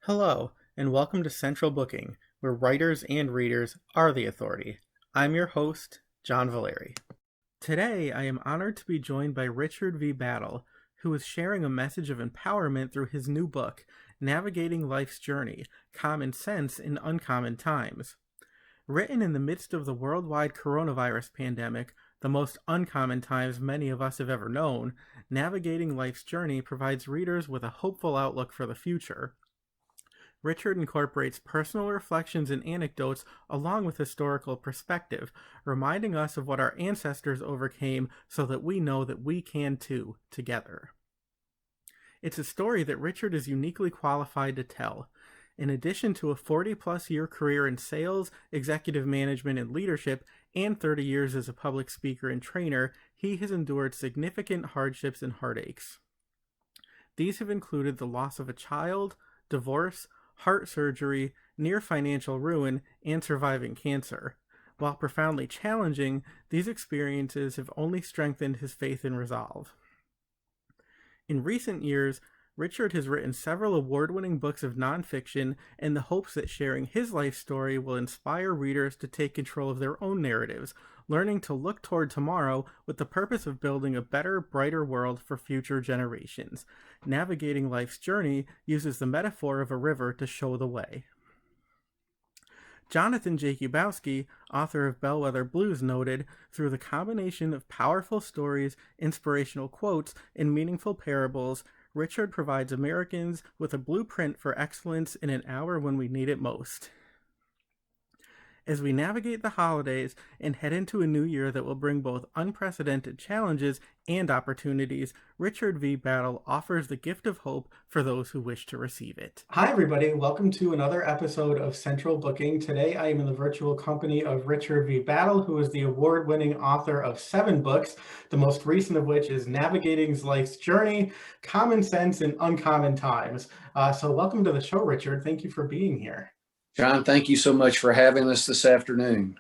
Hello, and welcome to Central Booking, where writers and readers are the authority. I'm your host, John Valeri. Today, I am honored to be joined by Richard V. Battle, who is sharing a message of empowerment through his new book, Navigating Life's Journey: Common Sense in Uncommon Times. Written in the midst of the worldwide coronavirus pandemic, the most uncommon times many of us have ever known, Navigating Life's Journey provides readers with a hopeful outlook for the future. Richard incorporates personal reflections and anecdotes along with historical perspective, reminding us of what our ancestors overcame so that we know that we can too, together. It's a story that Richard is uniquely qualified to tell. In addition to a 40-plus year career in sales, executive management, and leadership, and 30 years as a public speaker and trainer, he has endured significant hardships and heartaches. These have included the loss of a child, divorce, heart surgery, near financial ruin, and surviving cancer. While profoundly challenging, these experiences have only strengthened his faith and resolve. In recent years, Richard has written several award-winning books of nonfiction in the hopes that sharing his life story will inspire readers to take control of their own narratives, learning to look toward tomorrow with the purpose of building a better, brighter world for future generations. Navigating Life's Journey uses the metaphor of a river to show the way. Jonathan Jakubowski, author of Bellwether Blues, noted, through the combination of powerful stories, inspirational quotes, and meaningful parables, Richard provides Americans with a blueprint for excellence in an hour when we need it most. As we navigate the holidays and head into a new year that will bring both unprecedented challenges and opportunities, Richard V. Battle offers the gift of hope for those who wish to receive it. Hi, everybody. Welcome to another episode of Central Booking. Today, I am in the virtual company of Richard V. Battle, who is the award-winning author of 7 books, the most recent of which is Navigating Life's Journey: Common Sense in Uncommon Times. So welcome to the show, Richard. Thank you for being here. John, thank you so much for having us this afternoon.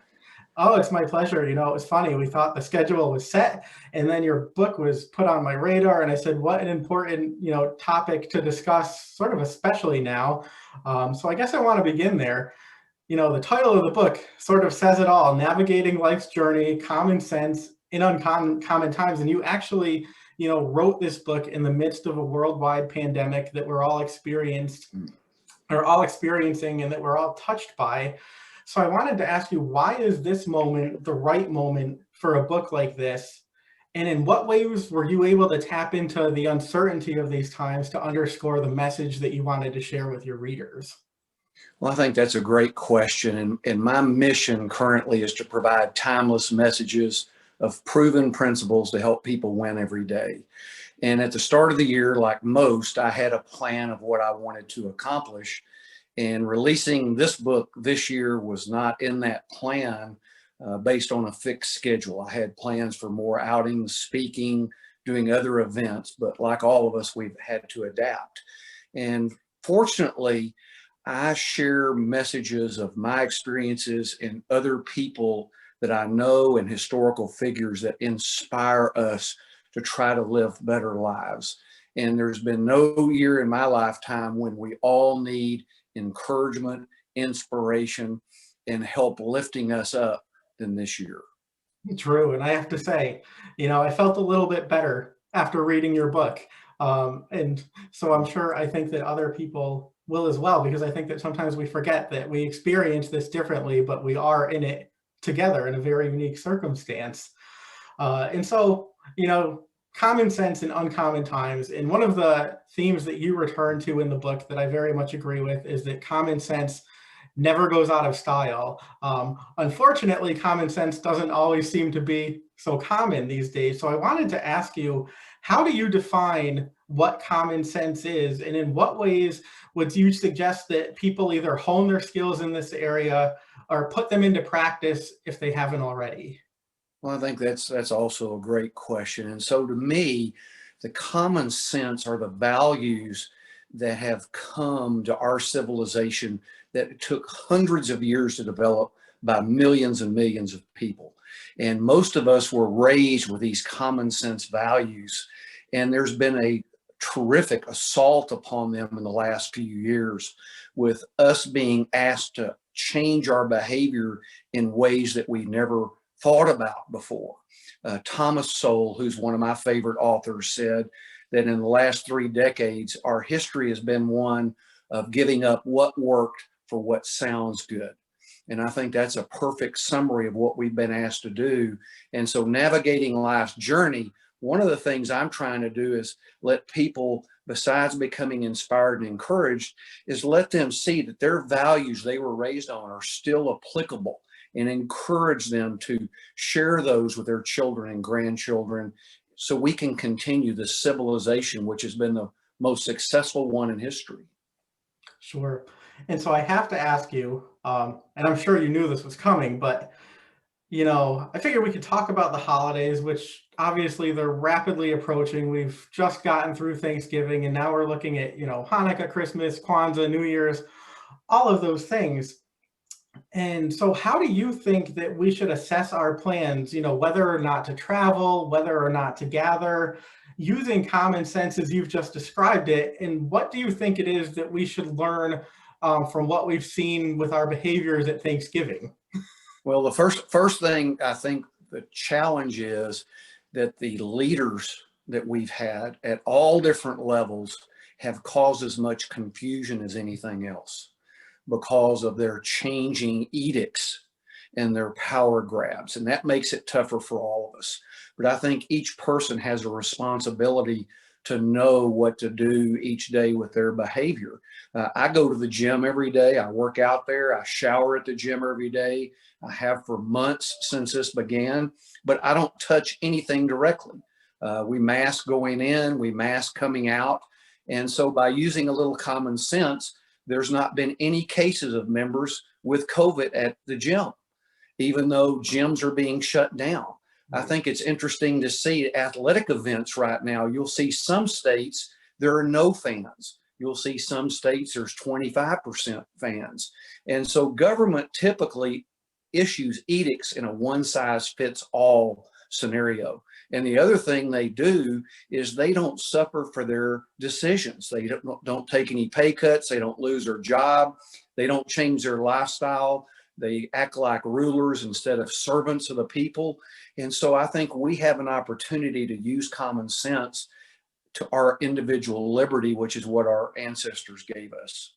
Oh, it's my pleasure. It was funny. We thought the schedule was set, and then your book was put on my radar, and I said, what an important, topic to discuss, sort of especially now. So I guess I want to begin there. The title of the book sort of says it all: Navigating Life's Journey: Common Sense in Uncommon Times. And you actually, wrote this book in the midst of a worldwide pandemic that we're all experiencing and that we're all touched by. So I wanted to ask you, why is this moment the right moment for a book like this? And in what ways were you able to tap into the uncertainty of these times to underscore the message that you wanted to share with your readers? Well, I think that's a great question. And my mission currently is to provide timeless messages of proven principles to help people win every day. And at the start of the year, like most, I had a plan of what I wanted to accomplish. And releasing this book this year was not in that plan based on a fixed schedule. I had plans for more outings, speaking, doing other events, but like all of us, we've had to adapt. And fortunately, I share messages of my experiences and other people that I know and historical figures that inspire us to try to live better lives. And there's been no year in my lifetime when we all need encouragement, inspiration, and help lifting us up than this year. True. And I have to say, I felt a little bit better after reading your book. And so I think that other people will as well, because I think that sometimes we forget that we experience this differently, but we are in it together in a very unique circumstance. And so, common sense in uncommon times. And one of the themes that you return to in the book that I very much agree with is that common sense never goes out of style. Unfortunately, common sense doesn't always seem to be so common these days. So I wanted to ask you, how do you define what common sense is? And in what ways would you suggest that people either hone their skills in this area or put them into practice if they haven't already? Well, I think that's also a great question. And so to me, the common sense are the values that have come to our civilization that took hundreds of years to develop by millions and millions of people. And most of us were raised with these common sense values. And there's been a terrific assault upon them in the last few years, with us being asked to change our behavior in ways that we never thought about before. Thomas Sowell, who's one of my favorite authors, said that in the last 3 decades, our history has been one of giving up what worked for what sounds good. And I think that's a perfect summary of what we've been asked to do. And so navigating life's journey, one of the things I'm trying to do is let people, besides becoming inspired and encouraged, is let them see that their values they were raised on are still applicable, and encourage them to share those with their children and grandchildren so we can continue the civilization, which has been the most successful one in history. Sure. And so I have to ask you, and I'm sure you knew this was coming, but I figured we could talk about the holidays, which obviously they're rapidly approaching. We've just gotten through Thanksgiving, and now we're looking at, Hanukkah, Christmas, Kwanzaa, New Year's, all of those things. And so how do you think that we should assess our plans, whether or not to travel, whether or not to gather, using common sense as you've just described it? And what do you think it is that we should learn from what we've seen with our behaviors at Thanksgiving? Well, the first thing I think the challenge is that the leaders that we've had at all different levels have caused as much confusion as anything else, because of their changing edicts and their power grabs. And that makes it tougher for all of us. But I think each person has a responsibility to know what to do each day with their behavior. I go to the gym every day. I work out there. I shower at the gym every day. I have for months since this began, but I don't touch anything directly. We mask going in, we mask coming out. And so by using a little common sense, there's not been any cases of members with COVID at the gym, even though gyms are being shut down. I think it's interesting to see athletic events right now. You'll see some states, there are no fans. You'll see some states, there's 25% fans. And so government typically issues edicts in a one-size-fits-all scenario. And the other thing they do is they don't suffer for their decisions. They don't take any pay cuts. They don't lose their job. They don't change their lifestyle. They act like rulers instead of servants of the people. And so I think we have an opportunity to use common sense to our individual liberty, which is what our ancestors gave us.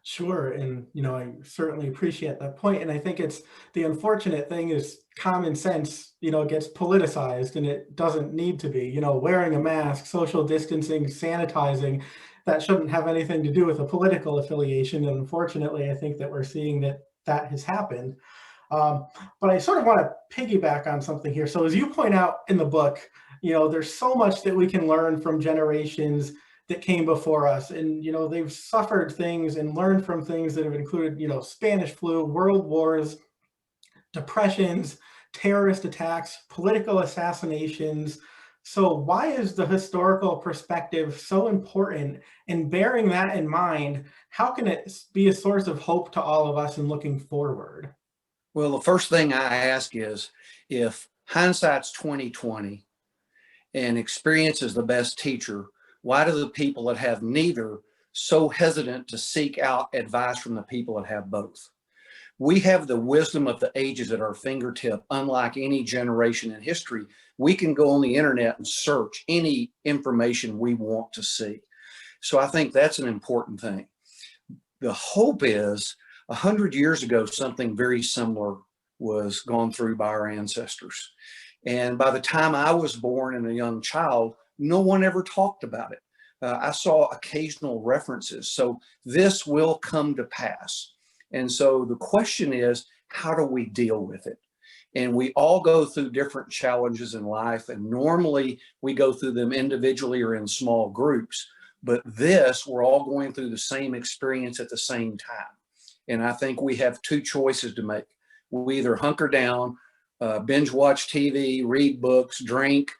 Sure. And, I certainly appreciate that point. And I think it's the unfortunate thing is common sense, gets politicized, and it doesn't need to be, wearing a mask, social distancing, sanitizing, that shouldn't have anything to do with a political affiliation. And unfortunately, I think that we're seeing that has happened. But I sort of want to piggyback on something here. So as you point out in the book, there's so much that we can learn from generations that came before us. And, they've suffered things and learned from things that have included, Spanish flu, world wars, depressions, terrorist attacks, political assassinations. So why is the historical perspective so important? And bearing that in mind, how can it be a source of hope to all of us in looking forward? Well, the first thing I ask is, if hindsight's 2020 and experience is the best teacher, why do the people that have neither so hesitant to seek out advice from the people that have both? We have the wisdom of the ages at our fingertip, unlike any generation in history. We can go on the internet and search any information we want to see. So I think that's an important thing. The hope is 100 years ago, something very similar was gone through by our ancestors. And by the time I was born and a young child, no one ever talked about it. I saw occasional references. So this will come to pass. And so the question is, how do we deal with it? And we all go through different challenges in life. And normally we go through them individually or in small groups. But this, we're all going through the same experience at the same time. And I think we have two choices to make. We either hunker down, binge watch TV, read books, drink,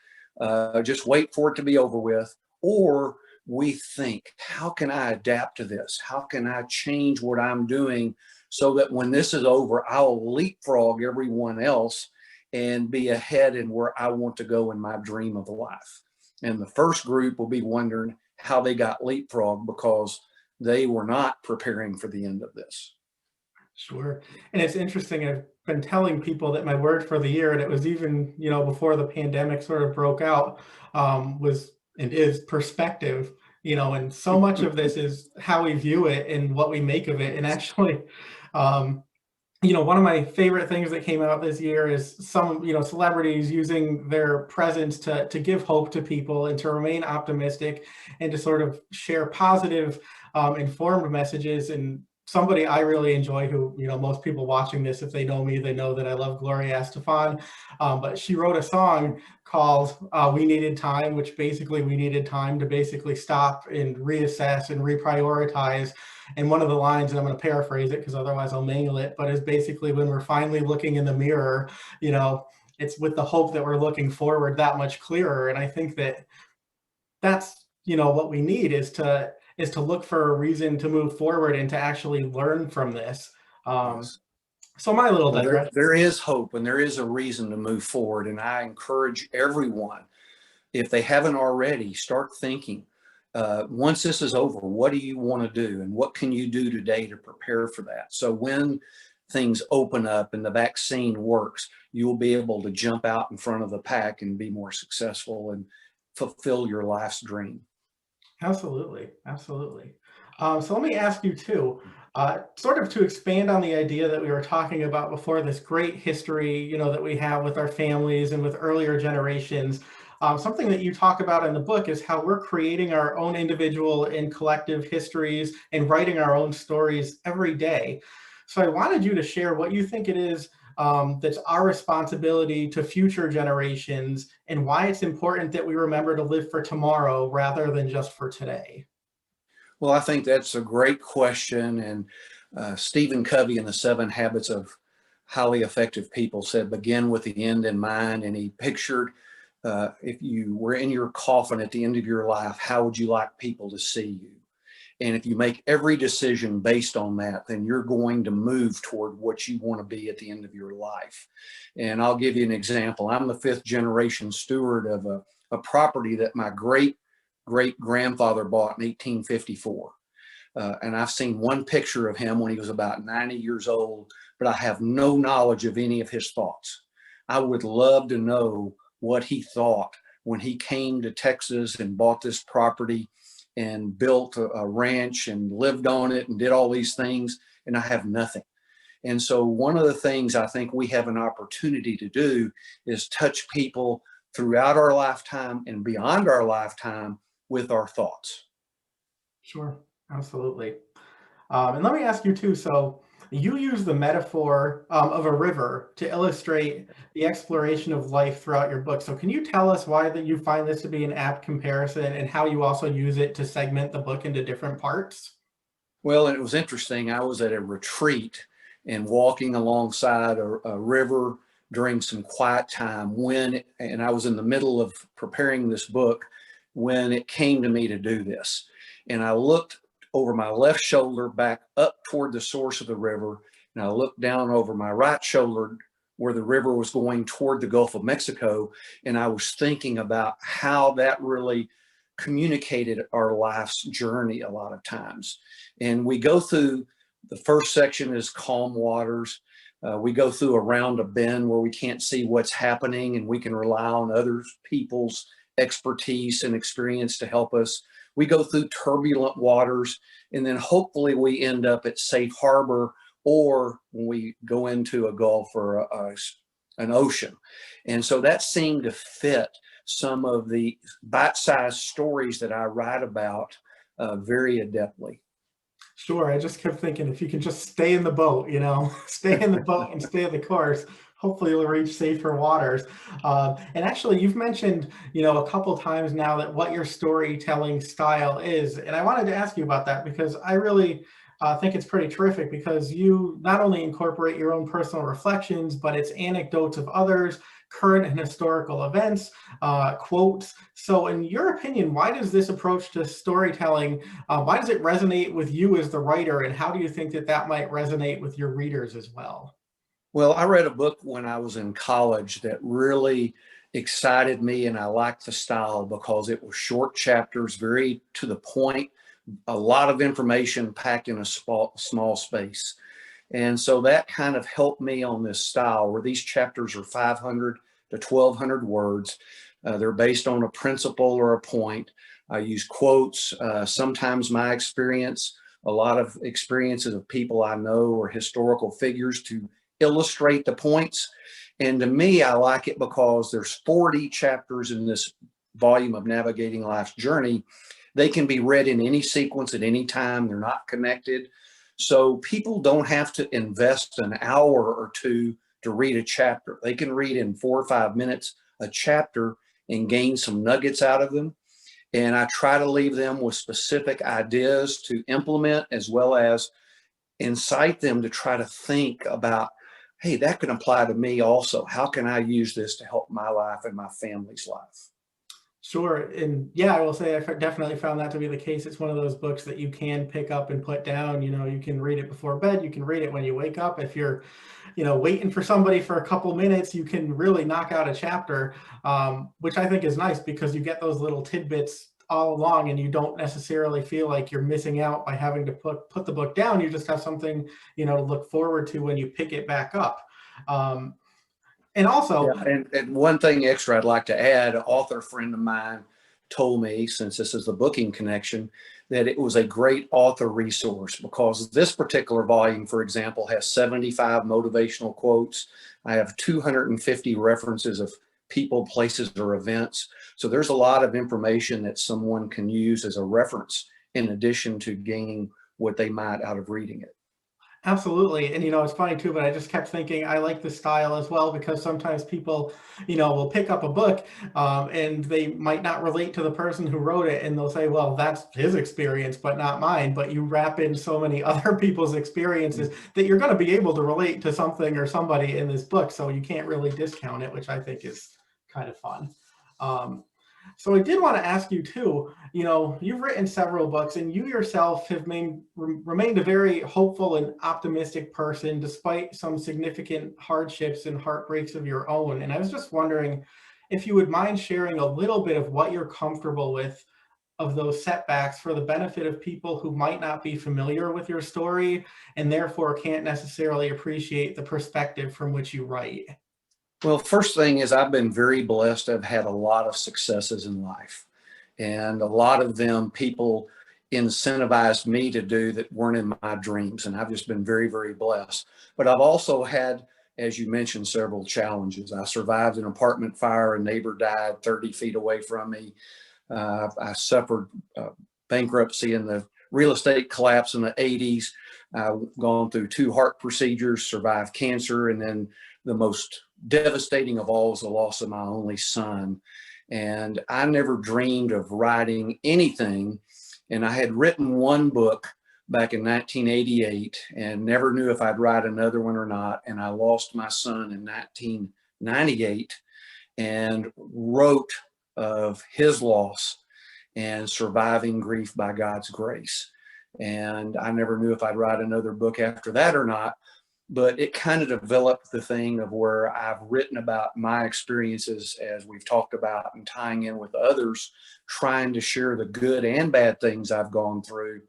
just wait for it to be over with, or we think, how can I adapt to this? How can I change what I'm doing so that when this is over, I'll leapfrog everyone else and be ahead in where I want to go in my dream of life? And the first group will be wondering, how they got leapfrogged because they were not preparing for the end of this. Sure. And it's interesting. I've been telling people that my word for the year, and it was even, before the pandemic sort of broke out, was and is perspective. And so much of this is how we view it and what we make of it. And actually, um, one of my favorite things that came out this year is some, celebrities using their presence to give hope to people and to remain optimistic and to sort of share positive, informed messages. And somebody I really enjoy, who, most people watching this, if they know me, they know that I love Gloria Estefan. But she wrote a song called We Needed Time, which basically we needed time to basically stop and reassess and reprioritize. And one of the lines, and I'm going to paraphrase it because otherwise I'll mangle it, but is basically, when we're finally looking in the mirror, it's with the hope that we're looking forward that much clearer. And I think that that's, what we need is to look for a reason to move forward and to actually learn from this. Yes. So my little Well, digression. there is hope and there is a reason to move forward. And I encourage everyone, if they haven't already, start thinking. Once this is over, what do you want to do? And what can you do today to prepare for that? So when things open up and the vaccine works, you will be able to jump out in front of the pack and be more successful and fulfill your life's dream. Absolutely. Absolutely. So let me ask you too, sort of to expand on the idea that we were talking about before, this great history, that we have with our families and with earlier generations. Something that you talk about in the book is how we're creating our own individual and collective histories and writing our own stories every day. So I wanted you to share what you think it is, that's our responsibility to future generations, and why it's important that we remember to live for tomorrow rather than just for today. Well, I think that's a great question. And Stephen Covey in The 7 Habits of Highly Effective People said, begin with the end in mind. And he pictured, if you were in your coffin at the end of your life, how would you like people to see you? And if you make every decision based on that, then you're going to move toward what you want to be at the end of your life. And I'll give you an example. I'm the 5th generation steward of a property that my great grandfather bought in 1854. And I've seen one picture of him when he was about 90 years old, but I have no knowledge of any of his thoughts. I would love to know what he thought when he came to Texas and bought this property and built a ranch and lived on it and did all these things, and I have nothing. And so one of the things I think we have an opportunity to do is touch people throughout our lifetime and beyond our lifetime with our thoughts. Sure, absolutely. And let me ask you too, so you use the metaphor, of a river to illustrate the exploration of life throughout your book. So can you tell us why that you find this to be an apt comparison, and how you also use it to segment the book into different parts? Well, it was interesting. I was at a retreat and walking alongside a river during some quiet time and I was in the middle of preparing this book when it came to me to do this. And I looked over my left shoulder back up toward the source of the river, and I looked down over my right shoulder where the river was going toward the Gulf of Mexico. And I was thinking about how that really communicated our life's journey a lot of times. And we go through, the first section is calm waters. We go through around a bend where we can't see what's happening, and we can rely on other people's expertise and experience to help us. We go through turbulent waters, and then hopefully we end up at safe harbor, or when we go into a gulf or an ocean. And so that seemed to fit some of the bite-sized stories that I write about very adeptly. Sure. I just kept thinking, if you can just stay in the boat, stay in the boat and stay the course, hopefully you'll reach safer waters. And actually, you've mentioned, a couple times now that what your storytelling style is. And I wanted to ask you about that, because I really think it's pretty terrific, because you not only incorporate your own personal reflections, but it's anecdotes of others, current and historical events, quotes. So in your opinion, why does this approach to storytelling, why does it resonate with you as the writer, and how do you think that that might resonate with your readers as well? Well, I read a book when I was in college that really excited me, and I liked the style because it was short chapters, very to the point, a lot of information packed in a small space. And so that kind of helped me on this style where these chapters are 500 to 1200 words. They're based on a principle or a point. I use quotes, sometimes my experience, a lot of experiences of people I know or historical figures to illustrate the points. And to me, I like it because there's 40 chapters in this volume of Navigating Life's Journey. They can be read in any sequence at any time. They're not connected. So people don't have to invest an hour or two to read a chapter. They can read in 4 or 5 minutes a chapter and gain some nuggets out of them. And I try to leave them with specific ideas to implement, as well as incite them to try to think about, hey, that can apply to me also. How can I use this to help my life and my family's life? Sure. And yeah, I will say definitely found that to be the case. It's one of those books that you can pick up and put down. You can read it before bed. You can read it when you wake up. If you're, waiting for somebody for a couple minutes, you can really knock out a chapter, which I think is nice because you get those little tidbits all along and you don't necessarily feel like you're missing out by having to put the book down. You just have something, to look forward to when you pick it back up. And also, yeah, and one thing extra I'd like to add, an author friend of mine told me, since this is the booking connection, that it was a great author resource because this particular volume, for example, has 75 motivational quotes. I have 250 references of people, places, or events. So there's a lot of information that someone can use as a reference in addition to gaining what they might out of reading it. absolutely. And, it's funny too, but I just kept thinking I like the style as well because sometimes people, will pick up a book and they might not relate to the person who wrote it. And they'll say, well, that's his experience, but not mine. But you wrap in so many other people's experiences that you're going to be able to relate to something or somebody in this book. So you can't really discount it, which I think is kind of fun. So I did want to ask you too, you've written several books and you yourself have remained a very hopeful and optimistic person despite some significant hardships and heartbreaks of your own. And I was just wondering if you would mind sharing a little bit of what you're comfortable with of those setbacks for the benefit of people who might not be familiar with your story and therefore can't necessarily appreciate the perspective from which you write. Well, first thing is I've been very blessed. I've had a lot of successes in life, and a lot of them people incentivized me to do that weren't in my dreams. And I've just been very, very blessed. But I've also had, as you mentioned, several challenges. I survived an apartment fire. A neighbor died 30 feet away from me. I suffered bankruptcy in the real estate collapse in the 80s. I've gone through 2 heart procedures, survived cancer, and then the most devastating of all was the loss of my only son. And I never dreamed of writing anything. And I had written one book back in 1988 and never knew if I'd write another one or not. And I lost my son in 1998 and wrote of his loss and surviving grief by God's grace. And I never knew if I'd write another book after that or not. But it kind of developed the thing of where I've written about my experiences, as we've talked about, and tying in with others, trying to share the good and bad things I've gone through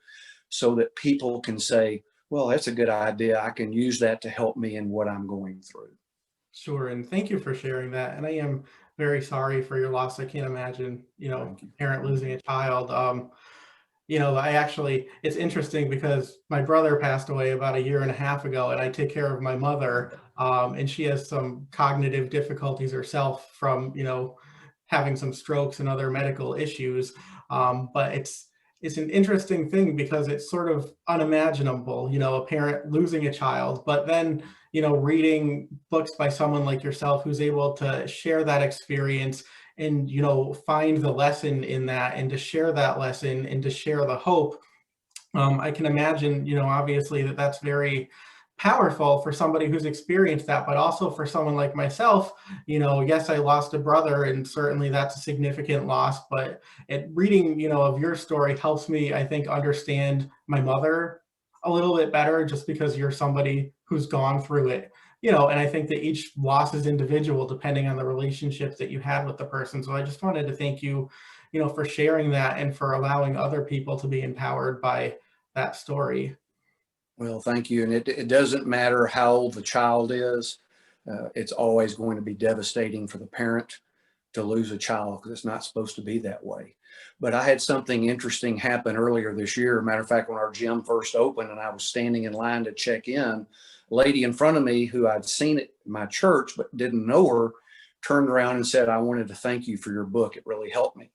so that people can say, well, that's a good idea. I can use that to help me in what I'm going through. Sure. And thank you for sharing that. And I am very sorry for your loss. I can't imagine, a parent losing a child. It's interesting because my brother passed away about a year and a half ago, and I take care of my mother, and she has some cognitive difficulties herself from, having some strokes and other medical issues. But it's an interesting thing because it's sort of unimaginable, a parent losing a child, but then, reading books by someone like yourself who's able to share that experience and find the lesson in that and to share that lesson and to share the hope. I can imagine obviously that's very powerful for somebody who's experienced that, but also for someone like myself. Yes, I lost a brother and certainly that's a significant loss, but reading of your story helps me, I think, understand my mother a little bit better, just because you're somebody who's gone through it and I think that each loss is individual depending on the relationships that you had with the person. So I just wanted to thank you, for sharing that and for allowing other people to be empowered by that story. Well, thank you. And it doesn't matter how old the child is. It's always going to be devastating for the parent to lose a child because it's not supposed to be that way. But I had something interesting happen earlier this year. Matter of fact, when our gym first opened and I was standing in line to check in, a lady in front of me who I'd seen at my church but didn't know her turned around and said, "I wanted to thank you for your book. It really helped me."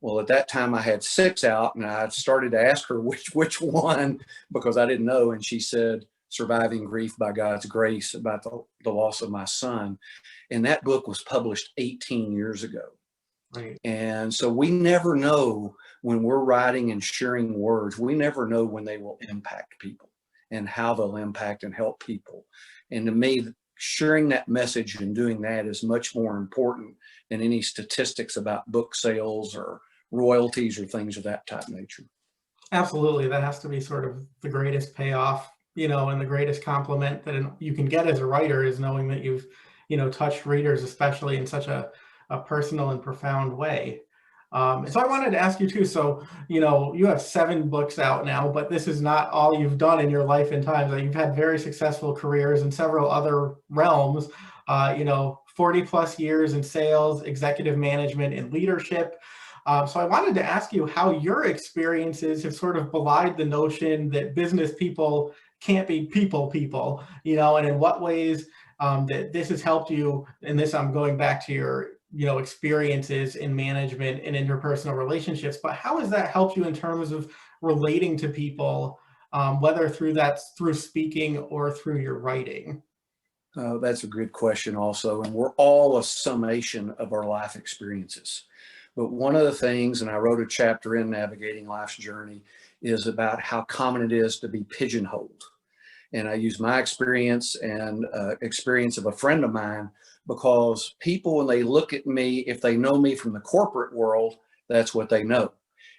Well, at that time I had 6 out and I started to ask her which one because I didn't know. And she said, "Surviving Grief by God's Grace," about the loss of my son. And that book was published 18 years ago. Right. And so we never know when we're writing and sharing words, we never know when they will impact people and how they'll impact and help people. And to me, sharing that message and doing that is much more important than any statistics about book sales or royalties or things of that type nature. Absolutely. That has to be sort of the greatest payoff, and the greatest compliment that you can get as a writer is knowing that you've, touched readers, especially in such a personal and profound way. So I wanted to ask you too. So, you have 7 books out now, but this is not all you've done in your life and times. You've had very successful careers in several other realms, 40 plus years in sales, executive management, and leadership. So I wanted to ask you how your experiences have sort of belied the notion that business people can't be people, and in what ways that this has helped you. And this, I'm going back to your, experiences in management and interpersonal relationships, but how has that helped you in terms of relating to people, whether through speaking or through your writing? That's a good question also. And we're all a summation of our life experiences. But one of the things, and I wrote a chapter in Navigating Life's Journey, is about how common it is to be pigeonholed. And I use my experience and experience of a friend of mine because people, when they look at me, if they know me from the corporate world, that's what they know.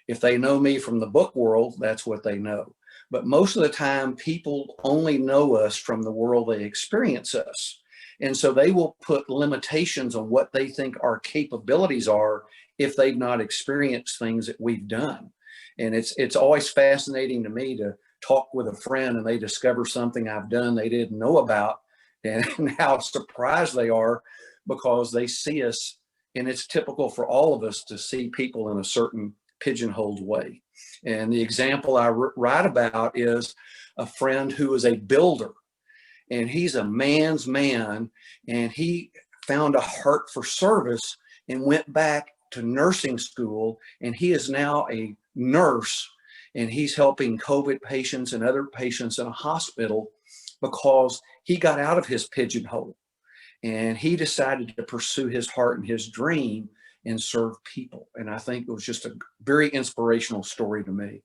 If they know me from the book world, that's what they know. But most of the time, people only know us from the world they experience us. And so they will put limitations on what they think our capabilities are if they've not experienced things that we've done. And it's always fascinating to me to talk with a friend and they discover something I've done they didn't know about, and how surprised they are because they see us. And it's typical for all of us to see people in a certain pigeonholed way. And the example I write about is a friend who is a builder, and he's a man's man, and he found a heart for service and went back to nursing school, and he is now a nurse, and he's helping COVID patients and other patients in a hospital because he got out of his pigeonhole and he decided to pursue his heart and his dream and serve people. And I think it was just a very inspirational story to me.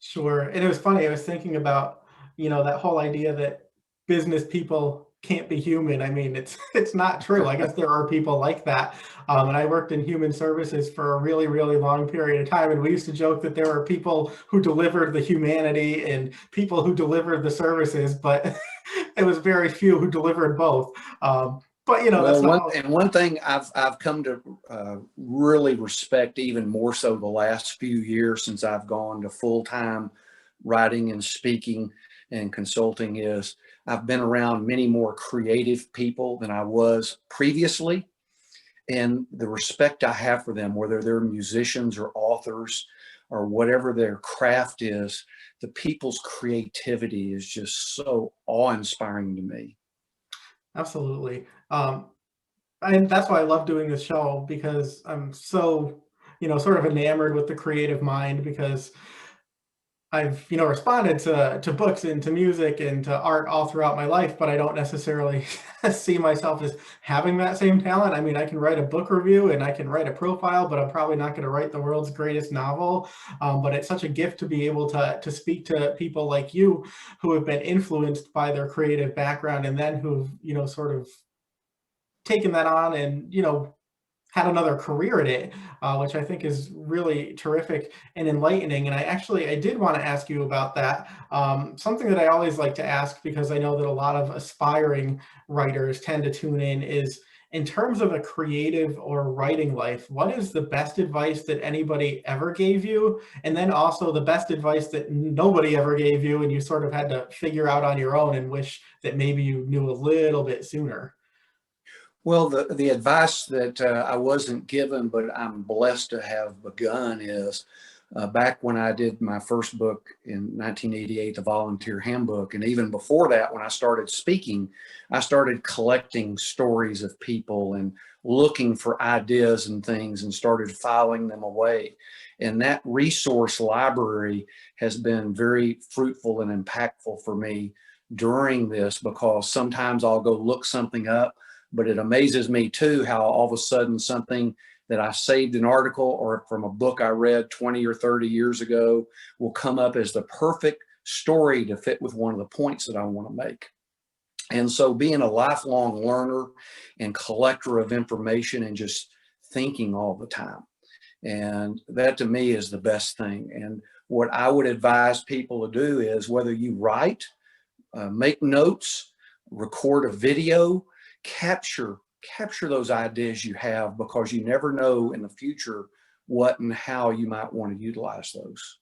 Sure. And it was funny. I was thinking about, that whole idea that business people can't be human. I mean, it's not true. I guess there are people like that. And I worked in human services for a really, really long period of time. And we used to joke that there are people who delivered the humanity and people who delivered the services, but it was very few who delivered both. But that's Well, not. one thing I've come to really respect even more so the last few years since I've gone to full-time writing and speaking and consulting is I've been around many more creative people than I was previously. And the respect I have for them, whether they're musicians or authors or whatever their craft is, the people's creativity is just so awe-inspiring to me. Absolutely. And that's why I love doing this show, because I'm so, sort of enamored with the creative mind, because I've, responded to books and to music and to art all throughout my life, but I don't necessarily see myself as having that same talent. I mean, I can write a book review and I can write a profile, but I'm probably not going to write the world's greatest novel. But it's such a gift to be able to speak to people like you who have been influenced by their creative background, and then who've, sort of taken that on and, had another career in it, which I think is really terrific and enlightening. And I did want to ask you about that. Something that I always like to ask, because I know that a lot of aspiring writers tend to tune in terms of a creative or writing life, what is the best advice that anybody ever gave you? And then also the best advice that nobody ever gave you and you sort of had to figure out on your own and wish that maybe you knew a little bit sooner. Well, the advice that I wasn't given, but I'm blessed to have begun is back when I did my first book in 1988, The Volunteer Handbook. And even before that, when I started speaking, I started collecting stories of people and looking for ideas and things and started filing them away. And that resource library has been very fruitful and impactful for me during this, because sometimes I'll go look something up, but it amazes me too how all of a sudden something that I saved an article or from a book I read 20 or 30 years ago will come up as the perfect story to fit with one of the points that I want to make. And so being a lifelong learner and collector of information and just thinking all the time. And that to me is the best thing. And what I would advise people to do is, whether you write, make notes, record a video, capture those ideas you have, because you never know in the future what and how you might want to utilize those.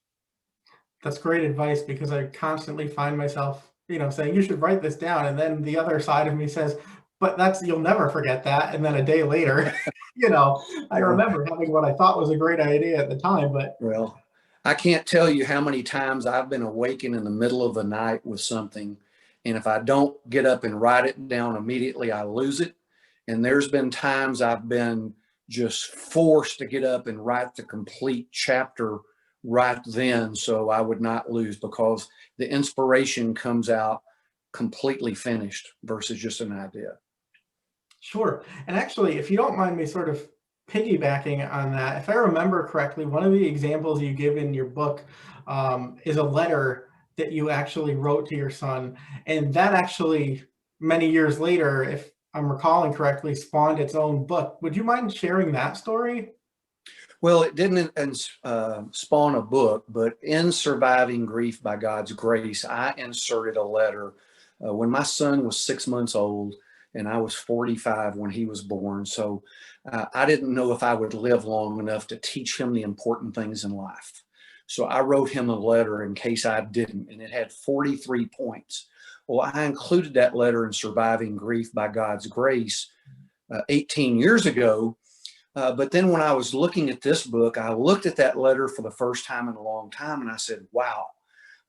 That's great advice, because I constantly find myself, saying you should write this down. And then the other side of me says, but you'll never forget that. And then a day later, I Well, remember having what I thought was a great idea at the time, but well, I can't tell you how many times I've been awakened in the middle of the night with something, and if I don't get up and write it down immediately, I lose it. And there's been times I've been just forced to get up and write the complete chapter right then, so I would not lose, because the inspiration comes out completely finished versus just an idea. sure. And actually, if you don't mind me sort of piggybacking on that, if I remember correctly, one of the examples you give in your book is a letter that you actually wrote to your son. And that actually, many years later, if I'm recalling correctly, spawned its own book. Would you mind sharing that story? Well, it didn't spawn a book, but in Surviving Grief by God's Grace, I inserted a letter when my son was 6 months old, and I was 45 when he was born. So I didn't know if I would live long enough to teach him the important things in life. So I wrote him a letter in case I didn't, and it had 43 points. Well, I included that letter in Surviving Grief by God's Grace 18 years ago. But then when I was looking at this book, I looked at that letter for the first time in a long time, and I said, wow,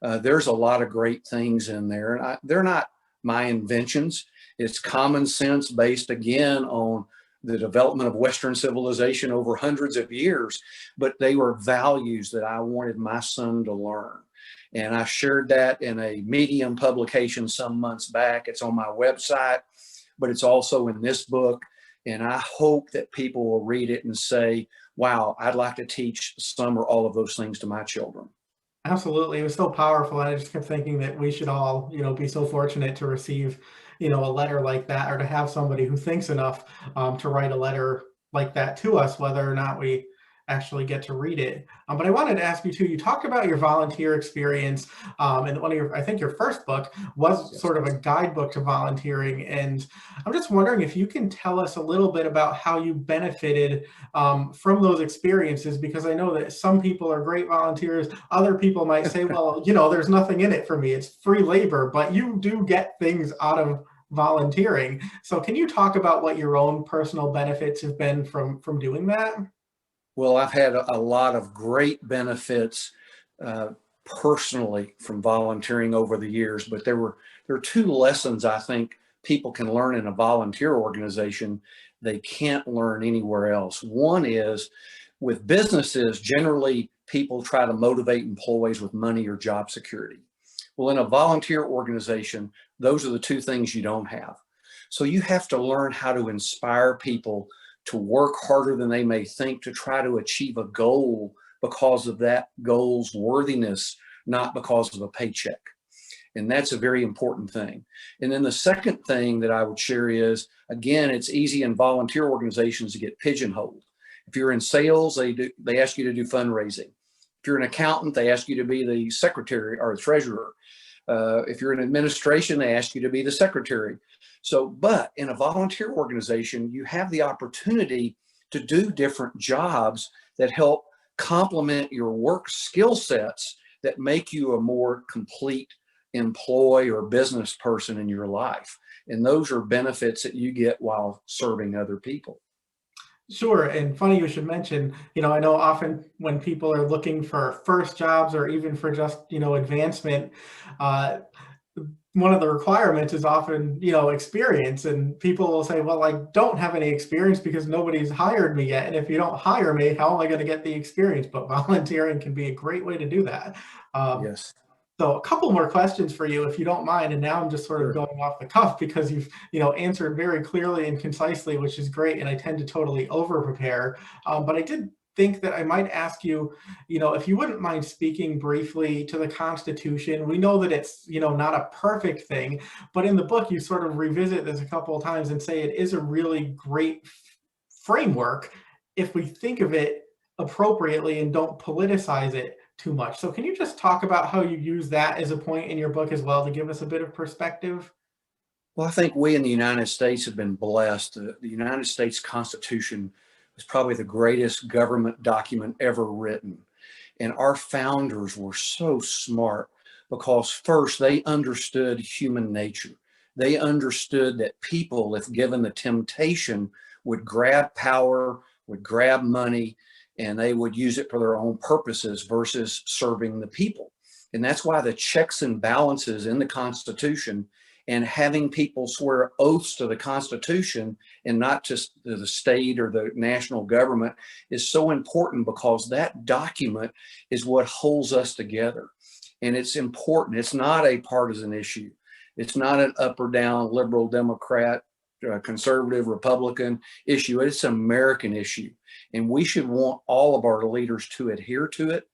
there's a lot of great things in there. And they're not my inventions. It's common sense based, again, on the development of Western civilization over hundreds of years, but they were values that I wanted my son to learn. And I shared that in a Medium publication some months back. It's on my website, but it's also in this book. And I hope that people will read it and say, wow, I'd like to teach some or all of those things to my children. Absolutely. It was so powerful. And I just kept thinking that we should all, be so fortunate to receive, a letter like that, or to have somebody who thinks enough to write a letter like that to us, whether or not we actually get to read it. But I wanted to ask you too, you talked about your volunteer experience, and I think your first book was Yes. sort of a guidebook to volunteering. And I'm just wondering if you can tell us a little bit about how you benefited from those experiences, because I know that some people are great volunteers. Other people might say, well, there's nothing in it for me. It's free labor, but you do get things out of volunteering. So can you talk about what your own personal benefits have been from doing that? Well, I've had a lot of great benefits personally from volunteering over the years, but there are two lessons I think people can learn in a volunteer organization they can't learn anywhere else. One is, with businesses, generally people try to motivate employees with money or job security. Well, in a volunteer organization, those are the two things you don't have. So you have to learn how to inspire people to work harder than they may think to try to achieve a goal because of that goal's worthiness, not because of a paycheck. And that's a very important thing. And then the second thing that I would share is, again, it's easy in volunteer organizations to get pigeonholed. If you're in sales, they ask you to do fundraising. If you're an accountant, they ask you to be the secretary or the treasurer. If you're in administration, they ask you to be the secretary. So, but in a volunteer organization, you have the opportunity to do different jobs that help complement your work skill sets that make you a more complete employee or business person in your life. And those are benefits that you get while serving other people. Sure. And funny you should mention, I know often when people are looking for first jobs or even for just, advancement, uh, one of the requirements is often, experience. And people will say, well, I don't have any experience because nobody's hired me yet. And if you don't hire me, how am I going to get the experience? But volunteering can be a great way to do that. Yes. So a couple more questions for you, if you don't mind. And now I'm just sort of Sure. going off the cuff because you've, answered very clearly and concisely, which is great. And I tend to totally over prepare. But I did think that I might ask you, if you wouldn't mind speaking briefly to the Constitution. We know that it's, not a perfect thing, but in the book, you sort of revisit this a couple of times and say it is a really great framework if we think of it appropriately and don't politicize it too much. So can you just talk about how you use that as a point in your book as well to give us a bit of perspective? Well, I think we in the United States have been blessed. The United States Constitution was probably the greatest government document ever written. And our founders were so smart because first they understood human nature. They understood that people, if given the temptation, would grab power, would grab money, and they would use it for their own purposes versus serving the people. And that's why the checks and balances in the Constitution and having people swear oaths to the Constitution and not just to the state or the national government is so important, because that document is what holds us together. And it's important. It's not a partisan issue. It's not an up or down liberal, Democrat, conservative, Republican issue. It's an American issue. And we should want all of our leaders to adhere to it.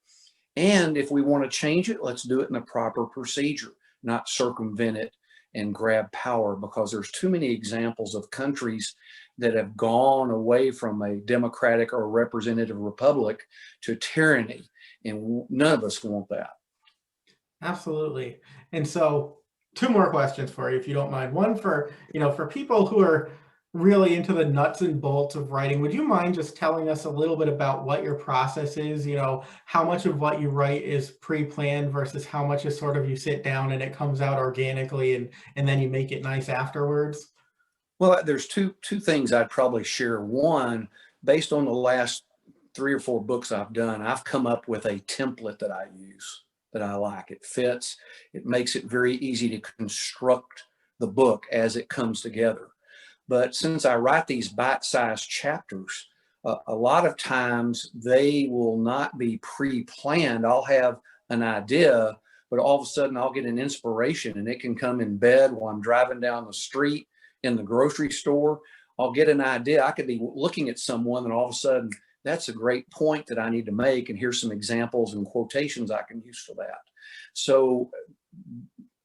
And if we want to change it, let's do it in the proper procedure, not circumvent it and grab power, because there's too many examples of countries that have gone away from a democratic or representative republic to tyranny. And none of us want that. Absolutely. And so two more questions for you, if you don't mind. One for, for people who are really into the nuts and bolts of writing, would you mind just telling us a little bit about what your process is? How much of what you write is pre-planned versus how much is sort of you sit down and it comes out organically and then you make it nice afterwards? Well, there's two things I'd probably share. One, based on the last 3 or 4 books I've done, I've come up with a template that I use that I like. It fits. It makes it very easy to construct the book as it comes together. But since I write these bite-sized chapters, a lot of times they will not be pre-planned. I'll have an idea, but all of a sudden I'll get an inspiration, and it can come in bed while I'm driving down the street, in the grocery store. I'll get an idea. I could be looking at someone, and all of a sudden, that's a great point that I need to make, and here's some examples and quotations I can use for that. So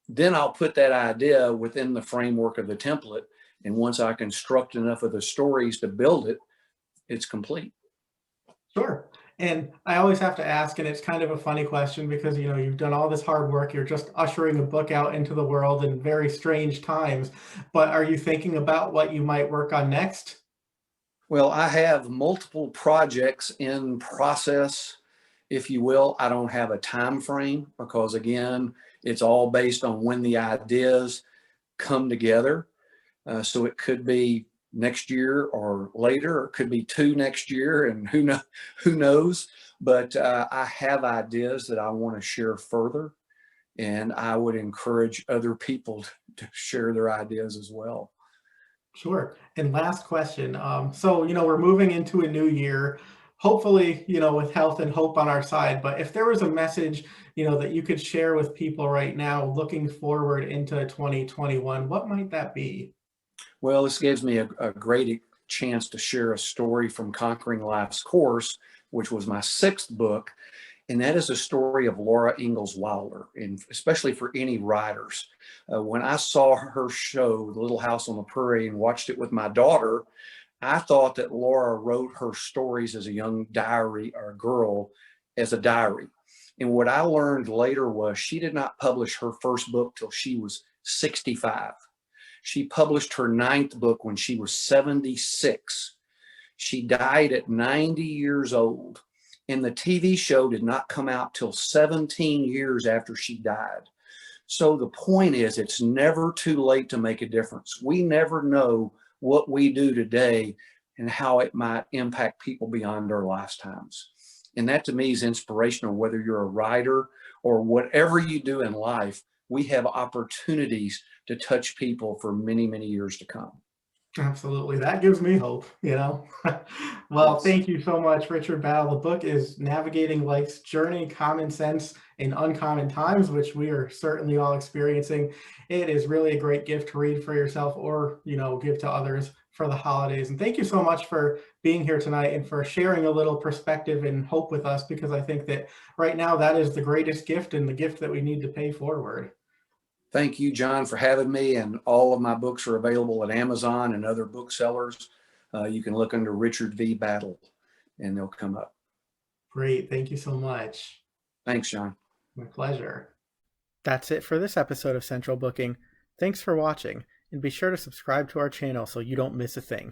then I'll put that idea within the framework of the template. And once I construct enough of the stories to build it, it's complete. Sure. And I always have to ask, and it's kind of a funny question because, you've done all this hard work. You're just ushering a book out into the world in very strange times. But are you thinking about what you might work on next? Well, I have multiple projects in process, if you will. I don't have a time frame because, again, it's all based on when the ideas come together. So it could be next year or later, or it could be 2 next year, and who knows. But I have ideas that I want to share further, and I would encourage other people to share their ideas as well. Sure. And last question. So, we're moving into a new year, hopefully, with health and hope on our side. But if there was a message, that you could share with people right now looking forward into 2021, what might that be? Well, this gives me a great chance to share a story from Conquering Life's Course, which was my 6th book. And that is a story of Laura Ingalls Wilder, and especially for any writers. When I saw her show, The Little House on the Prairie, and watched it with my daughter, I thought that Laura wrote her stories as a young diary or a girl as a diary. And what I learned later was she did not publish her first book till she was 65. She published her ninth book when she was 76. She died at 90 years old. And the TV show did not come out till 17 years after she died. So the point is, it's never too late to make a difference. We never know what we do today and how it might impact people beyond our lifetimes. And that to me is inspirational, whether you're a writer or whatever you do in life, we have opportunities to touch people for many, many years to come. Absolutely. That gives me hope, you know. Well, Yes. thank you so much, Richard Battle. The book is Navigating Life's Journey, Common Sense in Uncommon Times, which we are certainly all experiencing. It is really a great gift to read for yourself or, you know, give to others for the holidays. And thank you so much for being here tonight and for sharing a little perspective and hope with us, because I think that right now that is the greatest gift and the gift that we need to pay forward. Thank you, John, for having me. And all of my books are available at Amazon and other booksellers. You can look under Richard V. Battle and they'll come up. Great. Thank you so much. Thanks, John. My pleasure. That's it for this episode of Central Booking. Thanks for watching, and be sure to subscribe to our channel so you don't miss a thing.